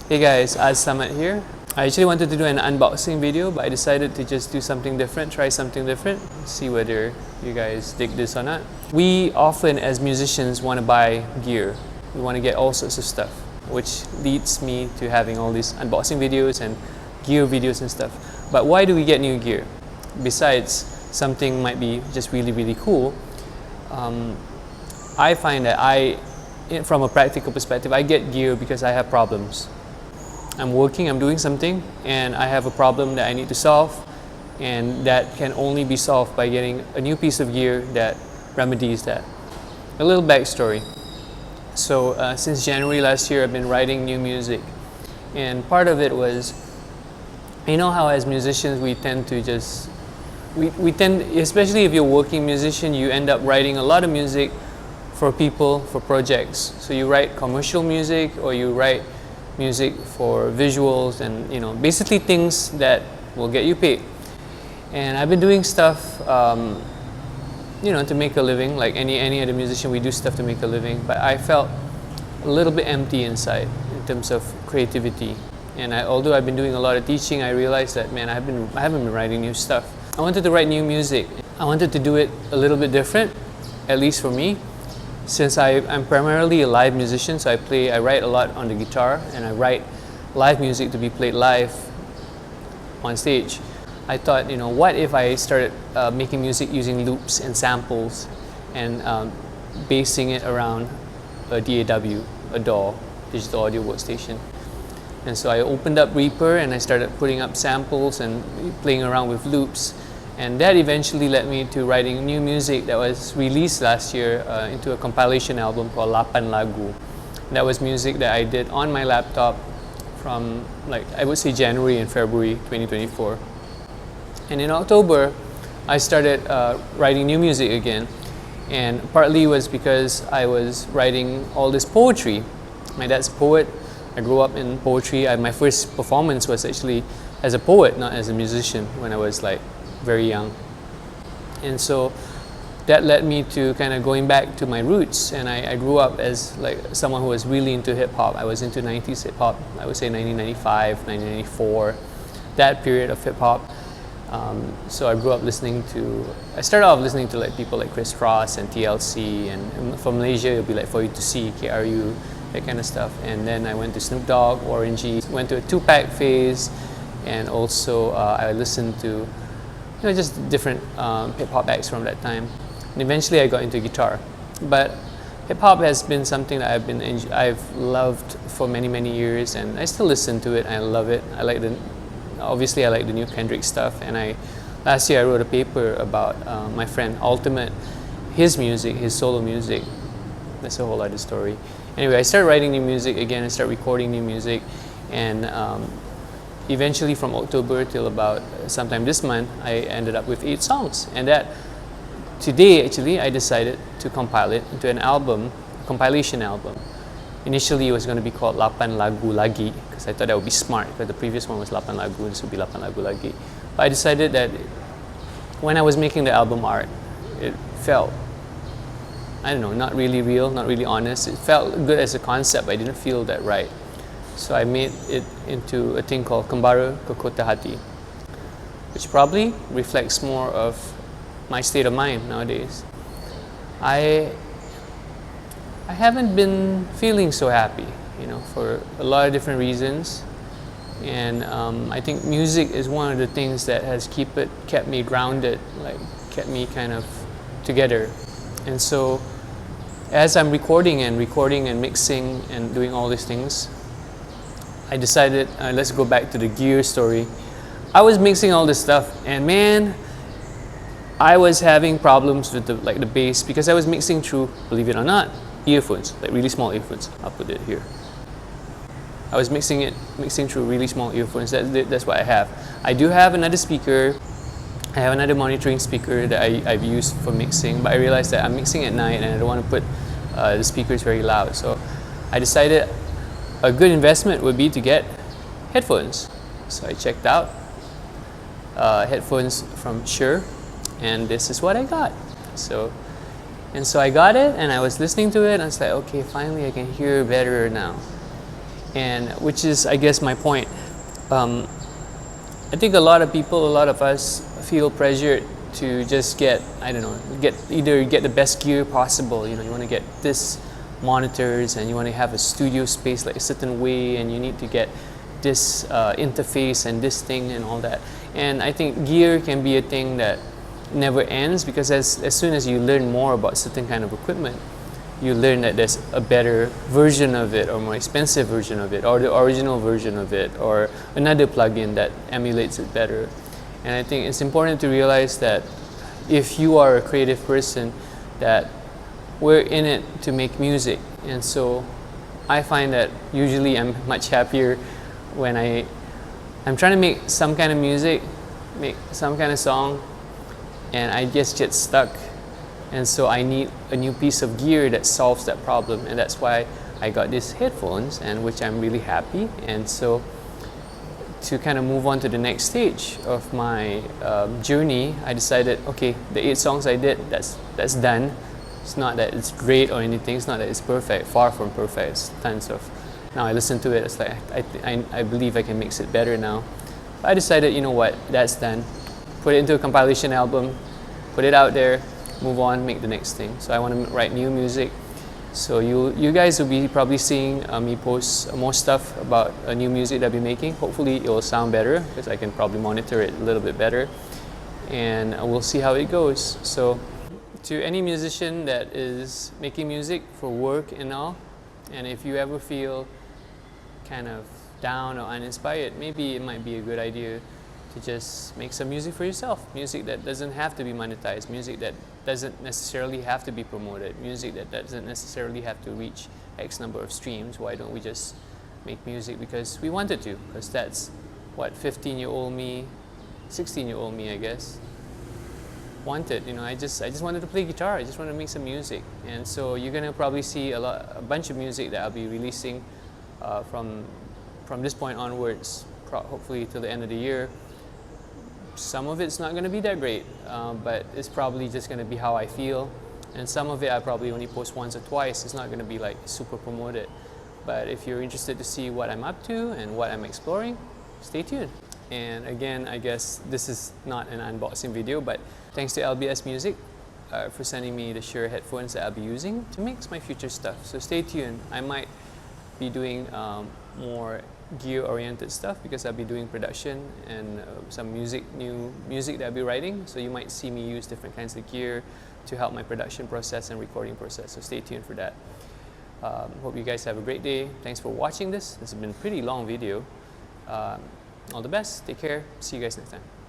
Hey guys, Selamat here. I actually wanted to do an unboxing video, but I decided to just do something different, try something different, see whether you guys dig this or not. We often, as musicians, want to buy gear. We want to get all sorts of stuff, which leads me to having all these unboxing videos and gear videos and stuff. But why do we get new gear? Besides, something might be just really cool. I find that from a practical perspective, I get gear because I have problems. I'm working, I'm doing something, and I have a problem that I need to solve, and that can only be solved by getting a new piece of gear that remedies that. A little backstory. So since January last year, I've been writing new music, and part of it was, you know how as musicians we tend to just, we tend, especially if you're a working musician, you end up writing a lot of music for people, for projects. So you write commercial music, or you write music for visuals, and basically things that will get you paid. And I've been doing stuff to make a living, like any other musician. We do stuff to make a living, but I felt a little bit empty inside in terms of creativity. And although I've been doing a lot of teaching, I realized that, man, I haven't been writing new stuff. I wanted to write new music. I wanted to do it a little bit different, at least for me. Since I'm primarily a live musician, so I write a lot on the guitar, and I write live music to be played live on stage. I thought, what if I started making music using loops and samples, and basing it around a DAW, a DAW, digital audio workstation. And so I opened up Reaper, and I started putting up samples and playing around with loops. And that eventually led me to writing new music that was released last year into a compilation album called 8 Lagu. And that was music that I did on my laptop from, I would say, January and February 2024. And in October, I started writing new music again. And partly was because I was writing all this poetry. My dad's a poet. I grew up in poetry. My first performance was actually as a poet, not as a musician, when I was very young. And so that led me to kind of going back to my roots. And I grew up as someone who was really into hip-hop. I was into 90s hip-hop, I would say 1995, 1994, that period of hip-hop. So I grew up I started off listening to people like Chris Cross and TLC, and from Malaysia it would be For You to See, KRU, that kind of stuff. And then I went to Snoop Dogg, Orangey, went to a Tupac phase, and also I listened to just different hip-hop acts from that time. And eventually I got into guitar. But hip-hop has been something that I've loved for many years, and I still listen to it. I love it. Obviously I like the new Kendrick stuff, and last year I wrote a paper about my friend Ultimate, his music, his solo music. That's a whole other story. Anyway, I started writing new music again, and started recording new music, and eventually from October till about sometime this month, I ended up with 8 songs. And that today, actually, I decided to compile it into an album, a compilation album. Initially, it was going to be called 8 Lagu Lagi, because I thought that would be smart, because the previous one was 8 Lagu, this would be 8 Lagu Lagi. But I decided that when I was making the album art, it felt, I don't know, not really real, not really honest. It felt good as a concept, but I didn't feel that right. So I made it into a thing called Kembara, Kota Hati, which probably reflects more of my state of mind nowadays. I haven't been feeling so happy, for a lot of different reasons. And I think music is one of the things that has kept me grounded, kept me kind of together. And so as I'm recording and mixing and doing all these things, I decided, let's go back to the gear story. I was mixing all this stuff, and man, I was having problems with the bass, because I was mixing through, believe it or not, earphones, really small earphones. I'll put it here. I was mixing through really small earphones. That's what I have. I do have another speaker. I have another monitoring speaker that I've used for mixing, but I realized that I'm mixing at night, and I don't want to put the speakers very loud. So I decided a good investment would be to get headphones. So I checked out headphones from Shure, and this is what I got. So I got it, and I was listening to it, and I was like, okay, finally I can hear better now. and which is, I guess, my point. I think a lot of people, a lot of us feel pressured to just get, I don't know, either get the best gear possible. You know, you want to get this monitors, and you want to have a studio space like a certain way, and you need to get this interface and this thing and all that. And I think gear can be a thing that never ends, because as soon as you learn more about certain kind of equipment, you learn that there's a better version of it, or more expensive version of it, or the original version of it, or another plugin that emulates it better. And I think it's important to realize that if you are a creative person, that we're in it to make music. And so I find that usually I'm much happier when I'm trying to make some kind of music, make some kind of song, and I just get stuck. And so I need a new piece of gear that solves that problem, and that's why I got these headphones, and which I'm really happy. And so to kind of move on to the next stage of my journey, I decided, okay, the 8 songs I did, that's done. It's not that it's great or anything, it's not that it's perfect, far from perfect. It's tons of, now I listen to it, it's like I believe I can mix it better now. I decided, you know what, that's done. Put it into a compilation album, put it out there, move on, make the next thing. So I want to write new music. So you guys will be probably seeing me post more stuff about new music that I'll be making. Hopefully it will sound better, because I can probably monitor it a little bit better, and we'll see how it goes. So to any musician that is making music for work and all, and if you ever feel kind of down or uninspired, maybe it might be a good idea to just make some music for yourself. Music that doesn't have to be monetized, music that doesn't necessarily have to be promoted, music that doesn't necessarily have to reach X number of streams. Why don't we just make music because we wanted to? Because that's what 15-year-old me, 16-year-old me, I guess, wanted. You know, I just wanted to play guitar. I just wanted to make some music. And so you're gonna probably see a bunch of music that I'll be releasing from this point onwards, hopefully till the end of the year. Some of it's not going to be that great, but it's probably just going to be how I feel. And some of it I probably only post once or twice. It's not going to be like super promoted. But if you're interested to see what I'm up to and what I'm exploring, stay tuned. And again, I guess this is not an unboxing video, but thanks to LBS Music for sending me the Shure headphones that I'll be using to mix my future stuff. So stay tuned. I might be doing more gear-oriented stuff, because I'll be doing production and some new music that I'll be writing. So you might see me use different kinds of gear to help my production process and recording process. So stay tuned for that. Hope you guys have a great day. Thanks for watching this. This has been a pretty long video. All the best. Take care. See you guys next time.